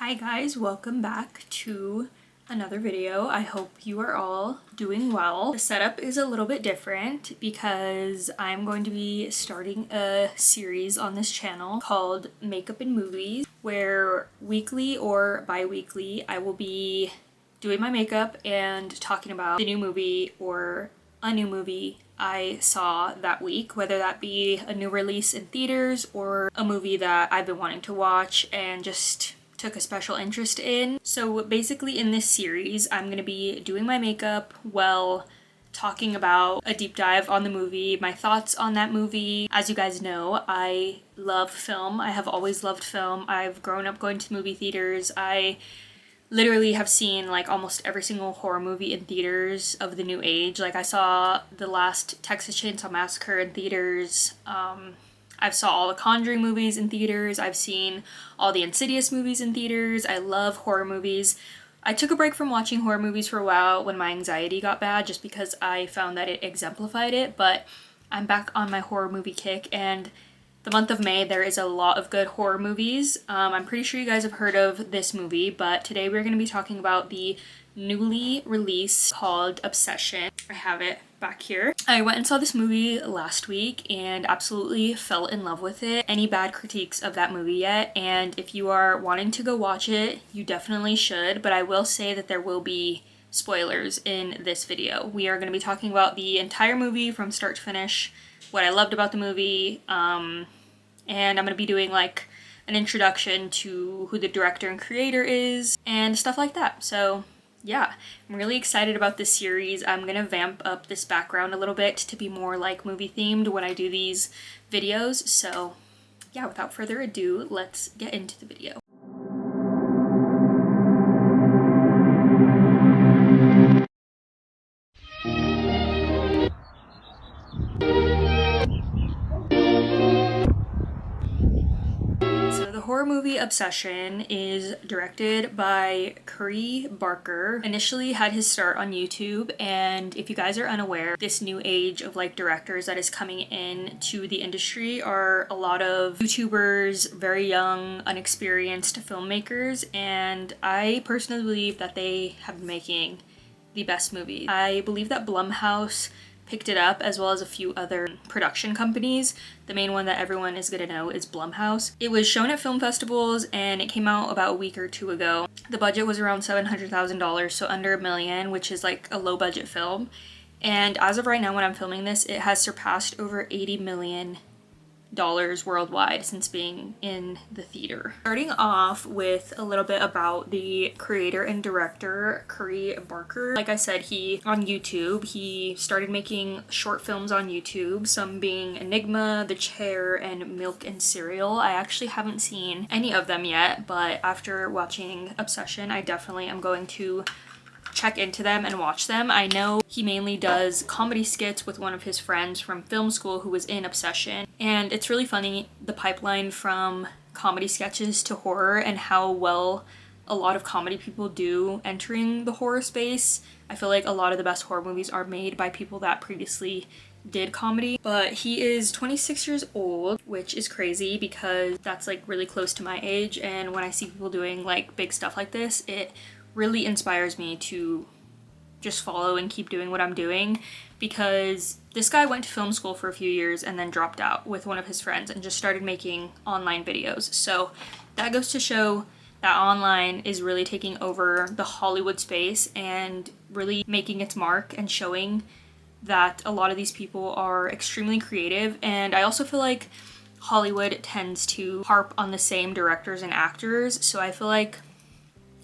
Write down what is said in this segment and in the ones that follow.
Hi guys, welcome back to another video. I hope you are all doing well. The setup is a little bit different because I'm going to be starting a series on this channel called Makeup and Movies, where weekly or bi-weekly I will be doing my makeup and talking about the new movie or a new movie I saw that week, whether that be a new release in theaters or a movie that I've been wanting to watch and just took a special interest in. So basically in this series, I'm going to be doing my makeup while talking about a deep dive on the movie, my thoughts on that movie. As you guys know, I love film. I have always loved film. I've grown up going to movie theaters. I literally have seen like almost every single horror movie in theaters of the new age. Like I saw the last Texas Chainsaw Massacre in theaters. I've saw all the Conjuring movies in theaters. I've seen all the Insidious movies in theaters. I love horror movies. I took a break from watching horror movies for a while when my anxiety got bad just because I found that it exemplified it, but I'm back on my horror movie kick, and the month of May there is a lot of good horror movies. I'm pretty sure you guys have heard of this movie, but today we're going to be talking about the newly released called Obsession. I have it back here. I went and saw this movie last week and absolutely fell in love with it. Any bad critiques of that movie yet? And if you are wanting to go watch it, you definitely should, but I will say that there will be spoilers in this video. We are going to be talking about the entire movie from start to finish, what I loved about the movie, and I'm going to be doing like an introduction to who the director and creator is and stuff like that. So yeah, I'm really excited about this series. I'm gonna vamp up this background a little bit to be more like movie themed when I do these videos. So yeah, without further ado, let's get into the video. The horror movie Obsession is directed by Curry Barker. Initially had his start on YouTube, and if you guys are unaware, this new age of like directors that is coming in to the industry are a lot of YouTubers, very young, unexperienced filmmakers, and I personally believe that they have been making the best movies. I believe that Blumhouse picked it up, as well as a few other production companies. The main one that everyone is gonna know is Blumhouse. It was shown at film festivals and it came out about a week or two ago. The budget was around $700,000, so under $1 million, which is like a low budget film. And as of right now when I'm filming this, it has surpassed over $80 million worldwide since being in the theater. Starting off with a little bit about the creator and director, Curry Barker. Like I said, on YouTube, he started making short films on YouTube, some being Enigma, The Chair, and Milk and Cereal. I actually haven't seen any of them yet, but after watching Obsession, I definitely am going to check into them and watch them. I know he mainly does comedy skits with one of his friends from film school who was in Obsession, and it's really funny, the pipeline from comedy sketches to horror and how well a lot of comedy people do entering the horror space. I feel like a lot of the best horror movies are made by people that previously did comedy. But he is 26 years old, which is crazy because that's like really close to my age, and when I see people doing like big stuff like this, it really inspires me to just follow and keep doing what I'm doing, because this guy went to film school for a few years and then dropped out with one of his friends and just started making online videos. So that goes to show that online is really taking over the Hollywood space and really making its mark and showing that a lot of these people are extremely creative. And I also feel like Hollywood tends to harp on the same directors and actors, so I feel like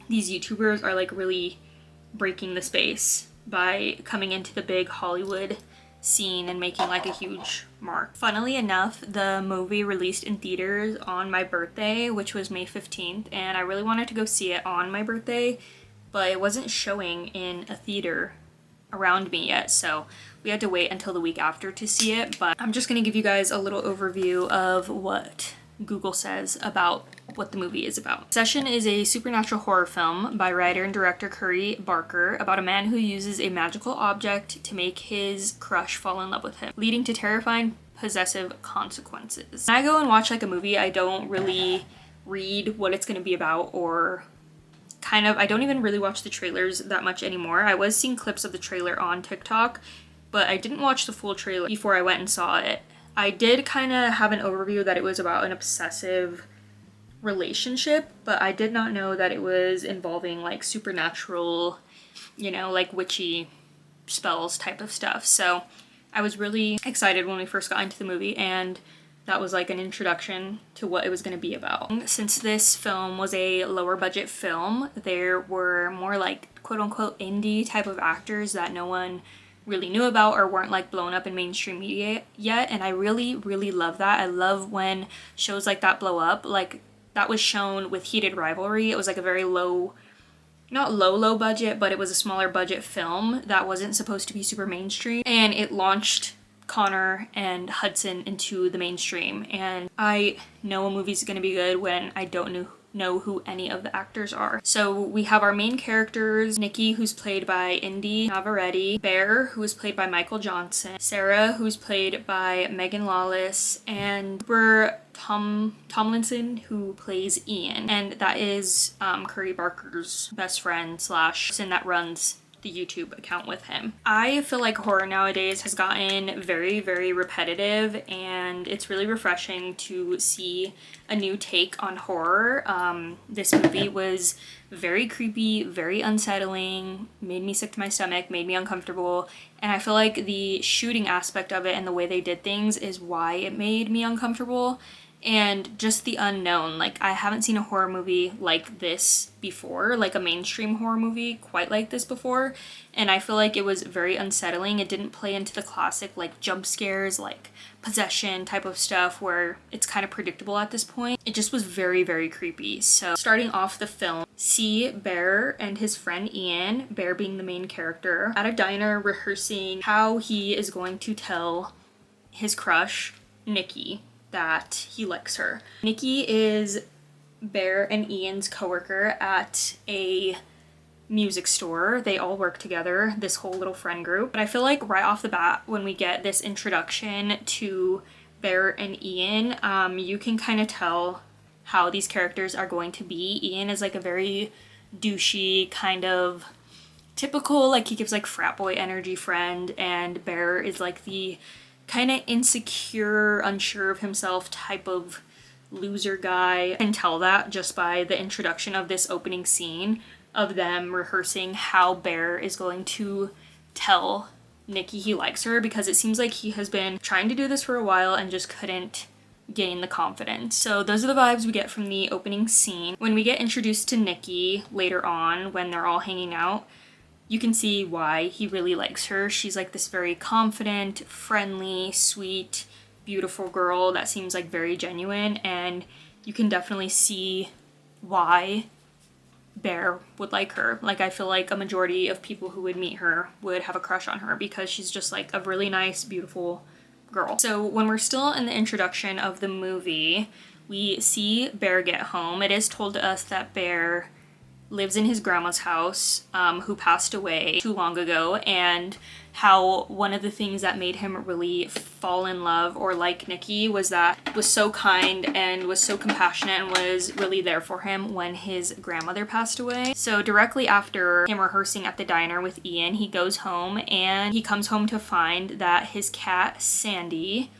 these YouTubers are like really breaking the space by coming into the big Hollywood scene and making like a huge mark. Funnily enough, the movie released in theaters on my birthday, which was May 15th, and I really wanted to go see it on my birthday, but it wasn't showing in a theater around me yet, so we had to wait until the week after to see it. But I'm just gonna give you guys a little overview of what Google says about what the movie is about. Obsession is a supernatural horror film by writer and director Curry Barker about a man who uses a magical object to make his crush fall in love with him, leading to terrifying possessive consequences. When I go and watch like a movie, I don't really read what it's going to be about, or kind of, I don't even really watch the trailers that much anymore. I was seeing clips of the trailer on TikTok, but I didn't watch the full trailer before I went and saw it. I did kind of have an overview that it was about an obsessive relationship, but I did not know that it was involving like supernatural, you know, like witchy spells type of stuff. So I was really excited when we first got into the movie, and that was like an introduction to what it was going to be about. Since this film was a lower budget film, there were more like quote unquote indie type of actors that no one really knew about or weren't like blown up in mainstream media yet, and I really love that. I love when shows like that blow up. Like that was shown with Heated Rivalry. It was like a very low, not low budget, but it was a smaller budget film that wasn't supposed to be super mainstream, and it launched Connor and Hudson into the mainstream. And I know a movie's gonna be good when I don't know who any of the actors are. So we have our main characters, Nikki, who's played by Indy Navarrete, Bear, who is played by Michael Johnson, Sarah, who's played by Megan Lawless, and Cooper Tomlinson, who plays Ian. And that is Curry Barker's best friend slash person that runs the YouTube account with him. I feel like horror nowadays has gotten very repetitive, and it's really refreshing to see a new take on horror. This movie was very creepy, very unsettling, made me sick to my stomach, made me uncomfortable, and I feel like the shooting aspect of it and the way they did things is why it made me uncomfortable. And just the unknown. Like, I haven't seen a horror movie like this before, like a mainstream horror movie quite like this before, and I feel like it was very unsettling. It didn't play into the classic like jump scares, like possession type of stuff where it's kind of predictable at this point. It just was very creepy. So starting off the film, see Bear and his friend Ian, Bear being the main character, at a diner rehearsing how he is going to tell his crush, Nikki, that he likes her. Nikki is Bear and Ian's coworker at a music store. They all work together, this whole little friend group. But I feel like right off the bat, when we get this introduction to Bear and Ian, you can kind of tell how these characters are going to be. Ian is like a very douchey, kind of typical, like he gives like frat boy energy friend, and Bear is like the kind of insecure, unsure of himself type of loser guy. I can tell that just by the introduction of this opening scene of them rehearsing how Bear is going to tell Nikki he likes her, because it seems like he has been trying to do this for a while and just couldn't gain the confidence. So those are the vibes we get from the opening scene. When we get introduced to Nikki later on, when they're all hanging out, you can see why he really likes her. She's like this very confident, friendly, sweet, beautiful girl that seems like very genuine, and you can definitely see why Bear would like her. Like, I feel like a majority of people who would meet her would have a crush on her because she's just like a really nice, beautiful girl. So when we're still in the introduction of the movie, we see Bear get home. It is told to us that Bear lives in his grandma's house, who passed away too long ago, and how one of the things that made him really fall in love or like Nikki was that he was so kind and was so compassionate and was really there for him when his grandmother passed away. So directly after him rehearsing at the diner with Ian, he goes home, and he comes home to find that his cat Sandy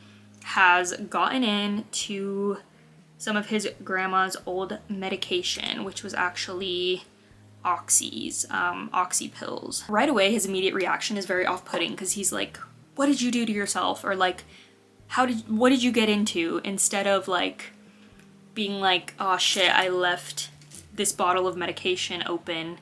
has gotten into some of his grandma's old medication, which was actually oxy pills. Right away, his immediate reaction is very off-putting, because he's like, what did you do to yourself? Or like, what did you get into? Instead of like being like, oh shit, I left this bottle of medication open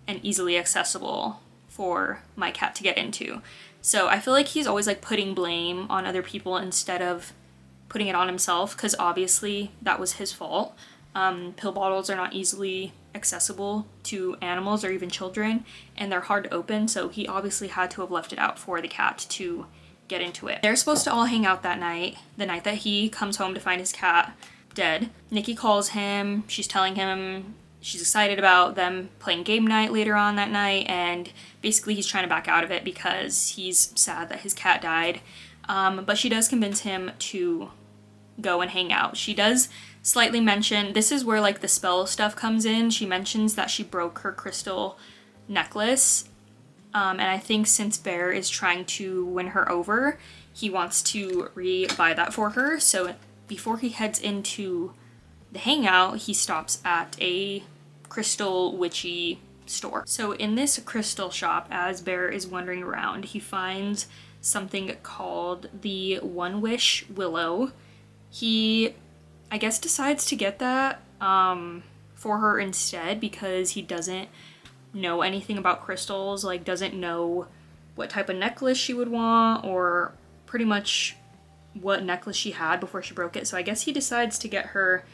and easily accessible for my cat to get into. So I feel like he's always like putting blame on other people instead of putting it on himself, because obviously that was his fault. Pill bottles are not easily accessible to animals or even children, and they're hard to open, so he obviously had to have left it out for the cat to get into it. They're supposed to all hang out that night, the night that he comes home to find his cat dead. Nikki calls him, she's telling him she's excited about them playing game night later on that night, and basically he's trying to back out of it because he's sad that his cat died. But she does convince him to go and hang out. She does slightly mention, this is where like the spell stuff comes in. She mentions that she broke her crystal necklace. And I think since Bear is trying to win her over, he wants to re-buy that for her. So before he heads into the hangout, he stops at a crystal witchy store. So in this crystal shop, as Bear is wandering around, he finds something called the One Wish Willow. He, I guess, decides to get that for her instead because he doesn't know anything about crystals, like doesn't know what type of necklace she would want or pretty much what necklace she had before she broke it. So I guess he decides to get her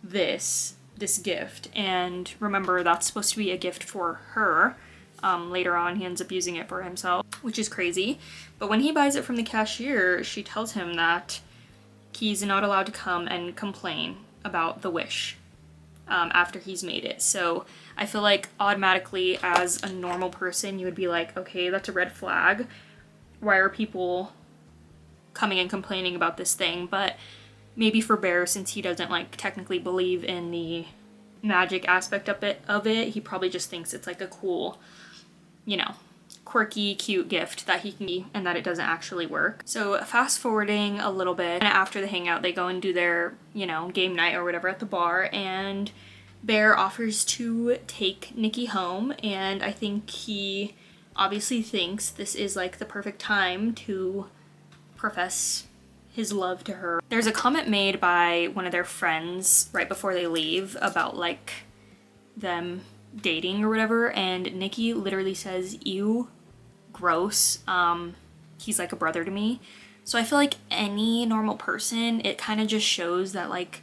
this gift, and remember that's supposed to be a gift for her. Later on he ends up using it for himself, which is crazy. But when he buys it from the cashier, she tells him that he's not allowed to come and complain about the wish after he's made it. So I feel like automatically as a normal person you would be like, okay, that's a red flag. Why are people coming and complaining about this thing? But maybe for Bear, since he doesn't like technically believe in the magic aspect of it, he probably just thinks it's like a cool, you know, quirky, cute gift that he can give and that it doesn't actually work. So fast forwarding a little bit, and after the hangout, they go and do their, you know, game night or whatever at the bar, and Bear offers to take Nikki home, and I think he obviously thinks this is like the perfect time to profess his love to her. There's a comment made by one of their friends right before they leave about like them dating or whatever, and Nikki literally says, "Ew, gross, he's like a brother to me." So I feel like any normal person, it kind of just shows that like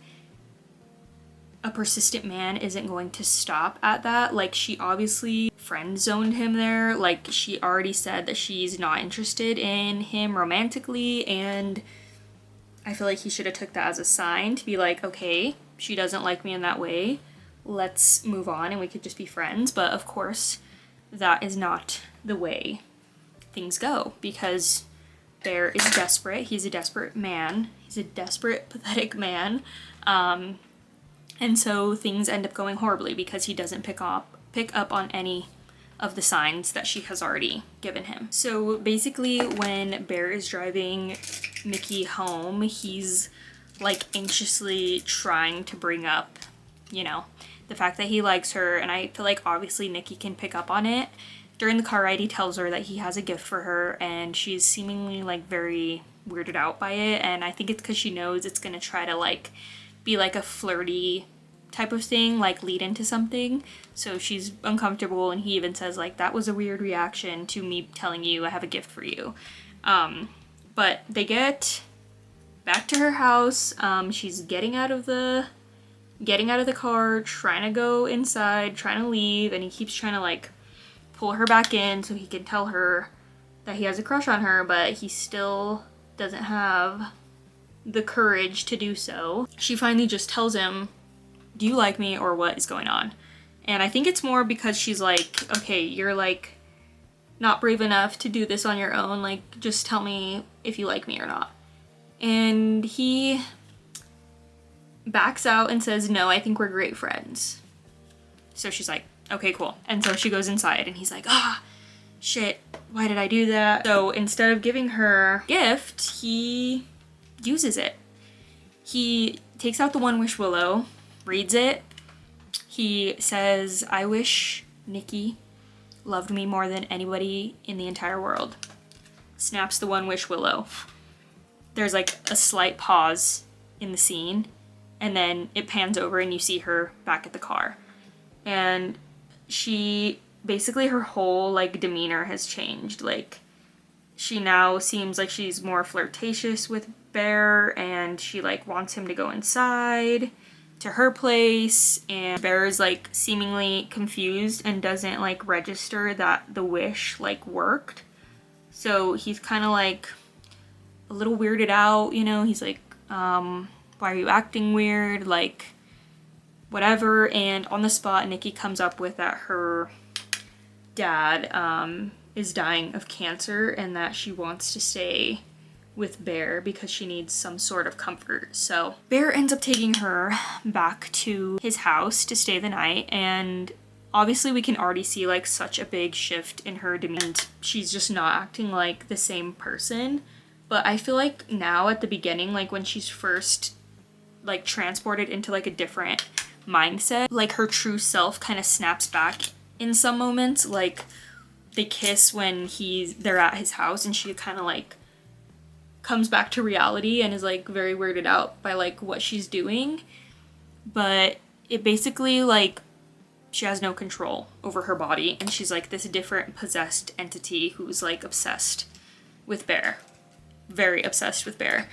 a persistent man isn't going to stop at that. Like, she obviously friend zoned him there. Like, she already said that she's not interested in him romantically, and I feel like he should have took that as a sign to be like, okay, she doesn't like me in that way, let's move on and we could just be friends. But of course that is not the way things go, because Bear is desperate. He's a desperate man. He's a desperate, pathetic man. And so things end up going horribly because he doesn't pick up on any of the signs that she has already given him. So basically when Bear is driving Nikki home, he's like anxiously trying to bring up, you know, the fact that he likes her, and I feel like obviously Nikki can pick up on it. During the car ride, he tells her that he has a gift for her, and she's seemingly like very weirded out by it, and I think it's because she knows it's gonna try to like be like a flirty type of thing, like lead into something. So she's uncomfortable, and he even says like, that was a weird reaction to me telling you I have a gift for you. But they get back to her house. She's getting out of the car, trying to go inside, trying to leave, and he keeps trying to like pull her back in so he can tell her that he has a crush on her, but he still doesn't have the courage to do so. She finally just tells him, "Do you like me, or what is going on?" And I think it's more because she's like, okay, you're like not brave enough to do this on your own, like just tell me if you like me or not. And he backs out and says, "No, I think we're great friends." So she's like, okay, cool. And so she goes inside, and he's like, shit, why did I do that? So instead of giving her a gift, he uses it. He takes out the One Wish Willow, reads it. He says, "I wish Nikki loved me more than anybody in the entire world." Snaps the One Wish Willow. There's like a slight pause in the scene, and then it pans over and you see her back at the car. And she, basically her whole like demeanor has changed. Like, she now seems like she's more flirtatious with Bear, and she like wants him to go inside to her place, and Bear is like seemingly confused and doesn't like register that the wish like worked. So he's kind of like a little weirded out, you know. He's like, why are you acting weird? Like, whatever. And on the spot, Nikki comes up with that her dad is dying of cancer, and that she wants to stay with Bear because she needs some sort of comfort. So Bear ends up taking her back to his house to stay the night, and obviously we can already see like such a big shift in her demeanor, and she's just not acting like the same person. But I feel like now at the beginning, like when she's first like transported into like a different mindset, like her true self kind of snaps back in some moments. Like they kiss when they're at his house, and she kind of like comes back to reality and is like very weirded out by like what she's doing. But it basically like she has no control over her body, and she's like this different possessed entity who's like obsessed with Bear, very obsessed with Bear.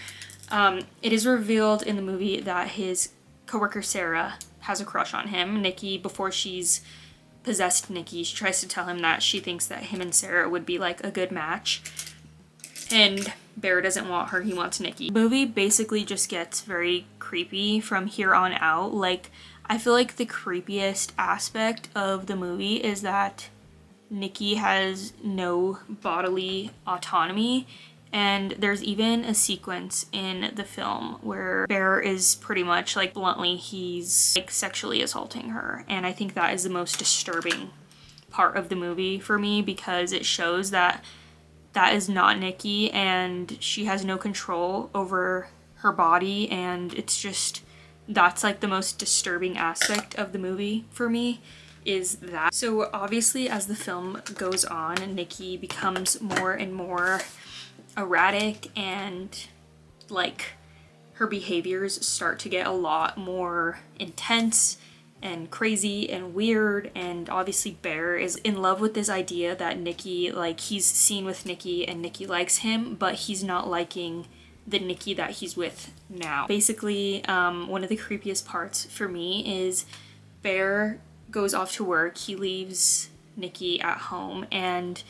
It is revealed in the movie that his coworker Sarah has a crush on him. Nikki, before she's possessed Nikki, she tries to tell him that she thinks that him and Sarah would be like a good match, and Bear doesn't want her, he wants Nikki. The movie basically just gets very creepy from here on out. Like, I feel like the creepiest aspect of the movie is that Nikki has no bodily autonomy, and there's even a sequence in the film where Bear is pretty much like bluntly, he's like sexually assaulting her, and I think that is the most disturbing part of the movie for me, because it shows that that is not Nikki, and she has no control over her body, and it's just, that's like the most disturbing aspect of the movie for me, is that. So obviously as the film goes on, Nikki becomes more and more erratic, and like her behaviors start to get a lot more intense and crazy and weird, and obviously Bear is in love with this idea that Nikki, like he's seen with Nikki and Nikki likes him, but he's not liking the Nikki that he's with now. Basically, one of the creepiest parts for me is Bear goes off to work, he leaves Nikki at home, and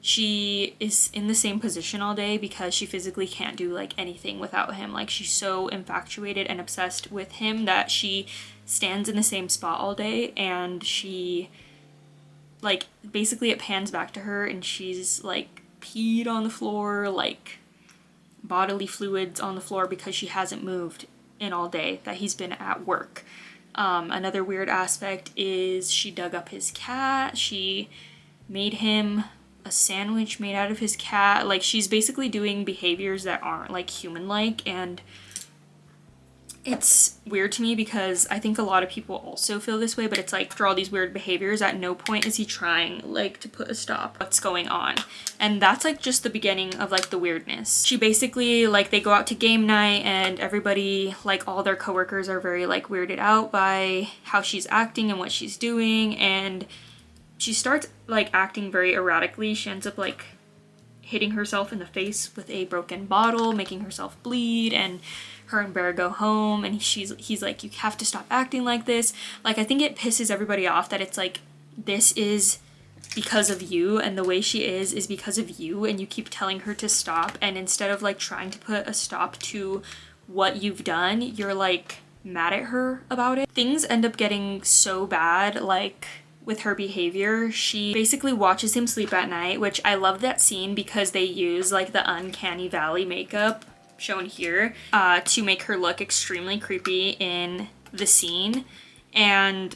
she is in the same position all day because she physically can't do like anything without him. Like she's so infatuated and obsessed with him that she stands in the same spot all day, and she like basically it pans back to her and she's like peed on the floor, like bodily fluids on the floor, because she hasn't moved in all day that he's been at work. Another weird aspect is she dug up his cat, she made him a sandwich made out of his cat. Like she's basically doing behaviors that aren't like human-like, and it's weird to me because I think a lot of people also feel this way, but it's like for all these weird behaviors, at no point is he trying like to put a stop what's going on. And that's like just the beginning of like the weirdness. She basically like they go out to game night, and everybody, like all their coworkers, are very like weirded out by how she's acting and what she's doing, and she starts like acting very erratically. She ends up like hitting herself in the face with a broken bottle, making herself bleed, and her and Bear go home, and he's like, you have to stop acting like this. Like I think it pisses everybody off that it's like, this is because of you, and the way she is because of you, and you keep telling her to stop, and instead of like trying to put a stop to what you've done, you're like mad at her about it. Things end up getting so bad, like with her behavior. She basically watches him sleep at night, which I love that scene because they use like the uncanny valley makeup shown here to make her look extremely creepy in the scene. And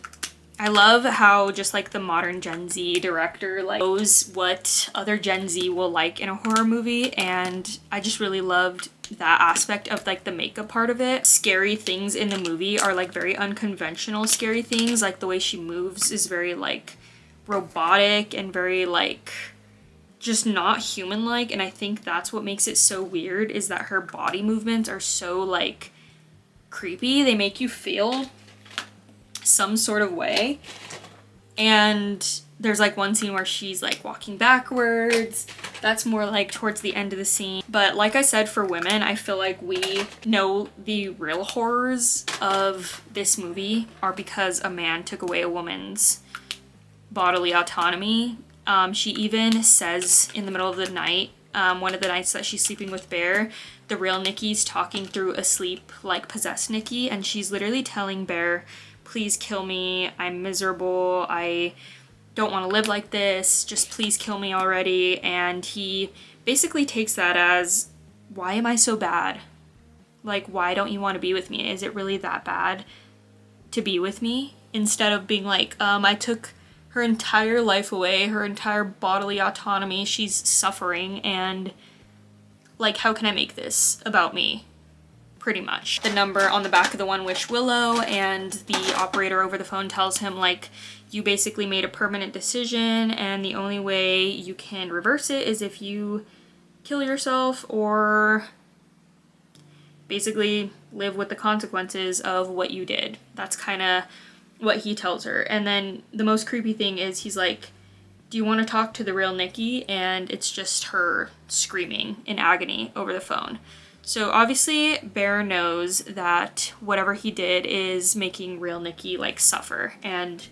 I love how just like the modern Gen Z director like knows what other Gen Z will like in a horror movie, and I just really loved that aspect of like the makeup part of it. Scary things in the movie are like very unconventional scary things, like the way she moves is very like robotic and very like just not human-like, and I think that's what makes it so weird, is that her body movements are so like creepy. They make you feel some sort of way. And there's like one scene where she's like walking backwards. That's more like towards the end of the scene. But like I said, for women, I feel like we know the real horrors of this movie are because a man took away a woman's bodily autonomy. She even says in the middle of the night, one of the nights that she's sleeping with Bear, the real Nikki's talking through a sleep like possessed Nikki, and she's literally telling Bear, please kill me, I'm miserable, I don't want to live like this, just please kill me already. And he basically takes that as why am I so bad? Like, why don't you want to be with me? Is it really that bad to be with me? Instead of being like, I took her entire life away, her entire bodily autonomy, she's suffering, and like, how can I make this about me? Pretty much. The number on the back of the One Wish Willow, and the operator over the phone tells him, like, you basically made a permanent decision, and the only way you can reverse it is if you kill yourself or basically live with the consequences of what you did. That's kind of what he tells her. And then the most creepy thing is he's like, do you want to talk to the real Nikki? And it's just her screaming in agony over the phone. So obviously Bear knows that whatever he did is making real Nikki like suffer, and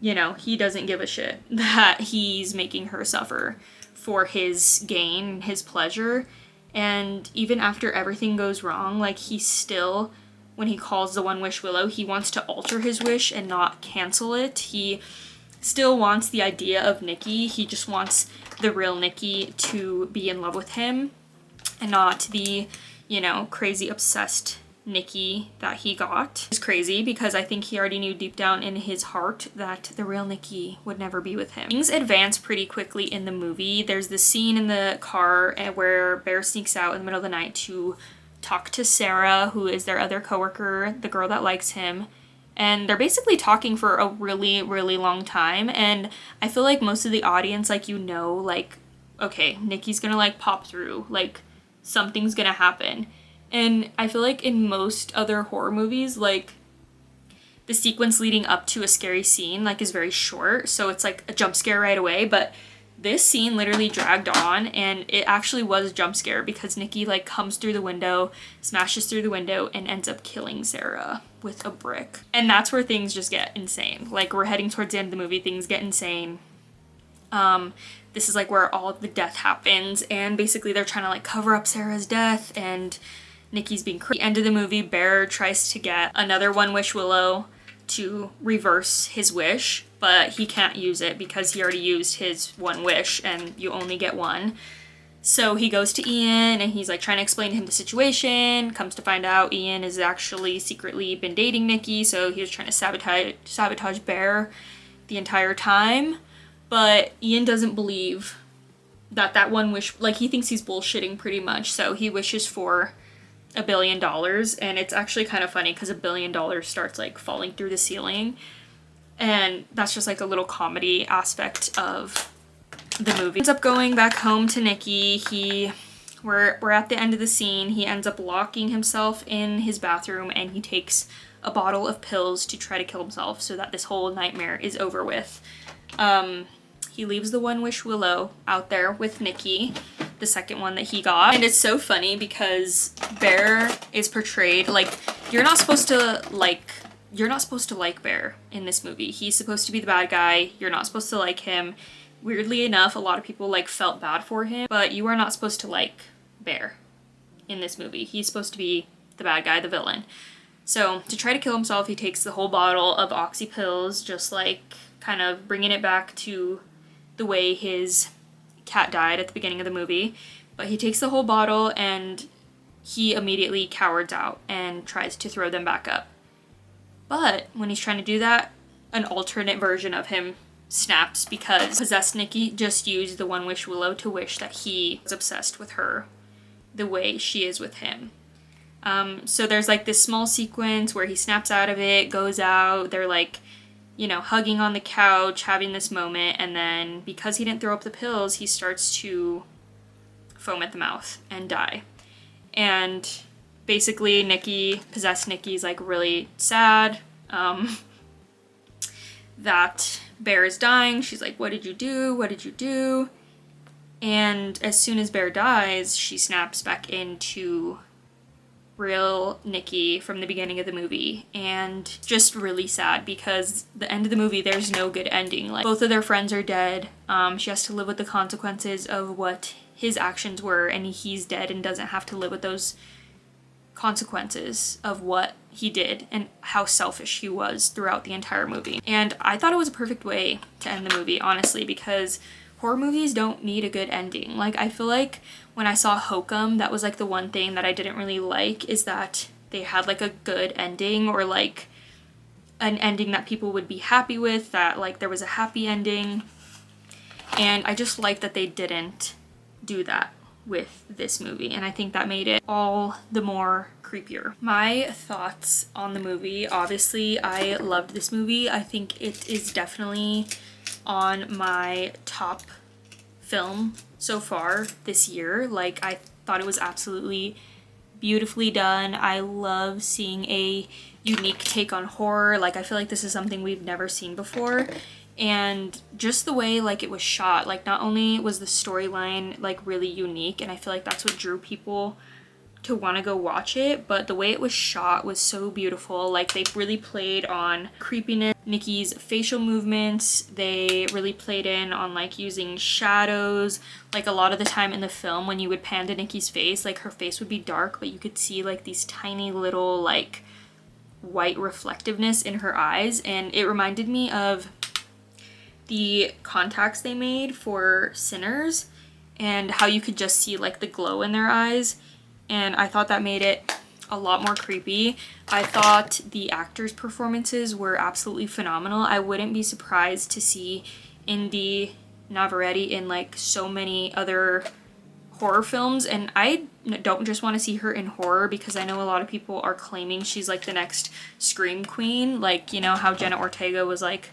you know, he doesn't give a shit that he's making her suffer for his gain, his pleasure. And even after everything goes wrong, like, he still, when he calls the One Wish Willow, he wants to alter his wish and not cancel it. He still wants the idea of Nikki. He just wants the real Nikki to be in love with him and not the, you know, crazy obsessed Nikki that he got. It's crazy because I think he already knew deep down in his heart that the real Nikki would never be with him. Things advance pretty quickly in the movie. There's this scene in the car where Bear sneaks out in the middle of the night to talk to Sarah, who is their other coworker, the girl that likes him. And they're basically talking for a really, really long time. And I feel like most of the audience, like, you know, like, okay, Nikki's gonna like pop through, like something's gonna happen. And I feel like in most other horror movies, like, the sequence leading up to a scary scene, like, is very short, so it's like a jump scare right away. But this scene literally dragged on, and it actually was a jump scare because Nikki, like, comes through the window, smashes through the window, and ends up killing Sarah with a brick. And that's where things just get insane. Like, we're heading towards the end of the movie, things get insane. This is, like, where all of the death happens, and basically they're trying to, like, cover up Sarah's death, and Nikki's being crazy. At the end of the movie, Bear tries to get another One Wish Willow to reverse his wish, but he can't use it because he already used his one wish and you only get one. So he goes to Ian and he's like trying to explain to him the situation. Comes to find out Ian has actually secretly been dating Nikki, so he was trying to sabotage Bear the entire time. But Ian doesn't believe that one wish, like, he thinks he's bullshitting pretty much, so he wishes for $1 billion, and it's actually kind of funny because $1 billion starts like falling through the ceiling, and that's just like a little comedy aspect of the movie. He ends up going back home to Nikki. We're at the end of the scene. He ends up locking himself in his bathroom, and he takes a bottle of pills to try to kill himself so that this whole nightmare is over with. He leaves the One Wish Willow out there with Nikki, the second one that he got. And it's so funny because Bear is portrayed like, you're not supposed to like Bear in this movie. He's supposed to be the bad guy. You're not supposed to like him. Weirdly enough, a lot of people like felt bad for him, but you are not supposed to like Bear in this movie. He's supposed to be the bad guy, the villain. So to try to kill himself, he takes the whole bottle of oxy pills, just like kind of bringing it back to the way his cat died at the beginning of the movie. But he takes the whole bottle and he immediately cowards out and tries to throw them back up. But when he's trying to do that, an alternate version of him snaps because possessed Nikki just used the One Wish Willow to wish that he was obsessed with her the way she is with him. So there's like this small sequence where he snaps out of it, goes out, they're like, you know, hugging on the couch, having this moment, and then because he didn't throw up the pills, he starts to foam at the mouth and die. And basically possessed Nikki's like really sad that Bear is dying. She's like, what did you do? What did you do? And as soon as Bear dies, she snaps back into real Nikki from the beginning of the movie, and just really sad because the end of the movie, there's no good ending. Like, both of their friends are dead. She has to live with the consequences of what his actions were, and he's dead and doesn't have to live with those consequences of what he did and how selfish he was throughout the entire movie. And I thought it was a perfect way to end the movie, honestly, because horror movies don't need a good ending. Like, I feel like when I saw Hokum, that was like the one thing that I didn't really like, is that they had like a good ending, or like an ending that people would be happy with, that like there was a happy ending. And I just like that they didn't do that with this movie, and I think that made it all the more creepier. My thoughts on the movie: obviously I loved this movie. I think it is definitely on my top film so far this year. Like, I thought it was absolutely beautifully done. I love seeing a unique take on horror. Like, I feel like this is something we've never seen before. And just the way like it was shot, like not only was the storyline like really unique, and I feel like that's what drew people to want to go watch it, but the way it was shot was so beautiful. Like, they really played on creepiness, Nikki's facial movements. They really played in on like using shadows. Like, a lot of the time in the film when you would pan to Nikki's face, like her face would be dark, but you could see like these tiny little like white reflectiveness in her eyes, and it reminded me of the contacts they made for Sinners and how you could just see like the glow in their eyes. And I thought that made it a lot more creepy. I thought the actors' performances were absolutely phenomenal. I wouldn't be surprised to see Indy Navarrete in like so many other horror films, and I don't just want to see her in horror, because I know a lot of people are claiming she's like the next Scream Queen, like, you know how Jenna Ortega was like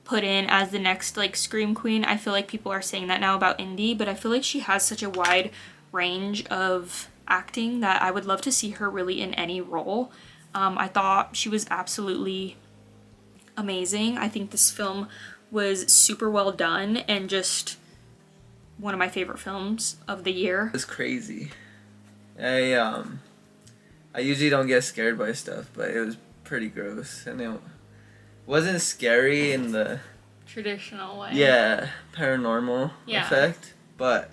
put in as the next like Scream Queen. I feel like people are saying that now about Indy, but I feel like she has such a wide range of acting that I would love to see her really in any role. I thought she was absolutely amazing. I think this film was super well done and just one of my favorite films of the year. It's crazy. I usually don't get scared by stuff, but it was pretty gross, and it wasn't scary in the traditional way. Yeah, paranormal Yeah. effect, but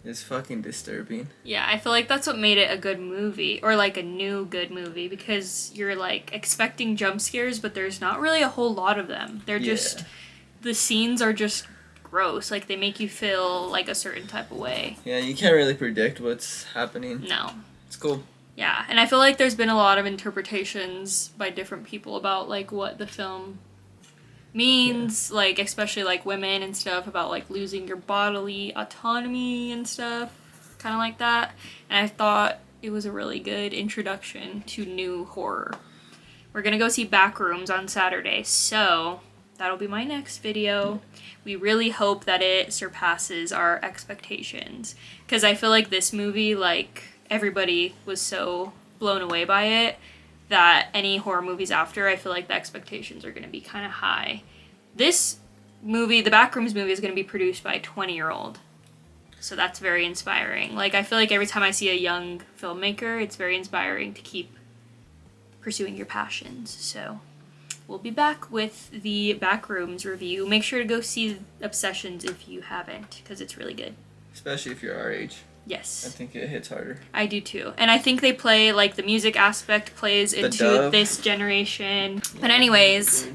it's fucking disturbing. Yeah, I feel like that's what made it a good movie, or like a new good movie, because you're like expecting jump scares, but there's not really a whole lot of them. They're just, the scenes are just gross. Like, they make you feel like a certain type of way. Yeah, you can't really predict what's happening. No. It's cool. Yeah, and I feel like there's been a lot of interpretations by different people about like what the film means, like especially like women and stuff, about like losing your bodily autonomy and stuff, kind of like that. And I thought it was a really good introduction to new horror. We're gonna go see Backrooms on Saturday, so that'll be my next video. We really hope that it surpasses our expectations, because I feel like this movie, like, everybody was so blown away by it that any horror movies after, I feel like the expectations are going to be kind of high. This movie, the Backrooms movie, is going to be produced by a 20-year-old. So that's very inspiring. Like, I feel like every time I see a young filmmaker, it's very inspiring to keep pursuing your passions. So we'll be back with the Backrooms review. Make sure to go see Obsessions if you haven't, because it's really good. Especially if you're our age. Yes. I think it hits harder. I do too. And I think they play, like, the music aspect plays into this generation. But anyways,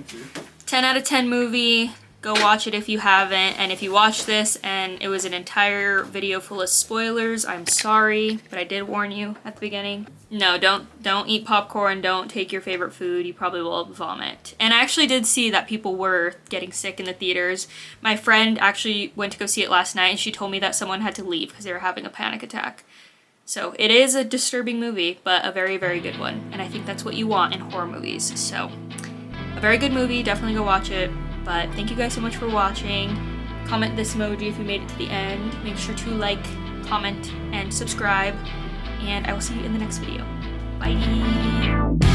10 out of 10 movie. Go watch it if you haven't. And if you watched this and it was an entire video full of spoilers, I'm sorry, but I did warn you at the beginning. No, don't eat popcorn. Don't take your favorite food. You probably will vomit. And I actually did see that people were getting sick in the theaters. My friend actually went to go see it last night, and she told me that someone had to leave because they were having a panic attack. So it is a disturbing movie, but a very, very good one. And I think that's what you want in horror movies. So a very good movie. Definitely go watch it. But thank you guys so much for watching. Comment this emoji if you made it to the end. Make sure to like, comment, and subscribe. And I will see you in the next video. Bye!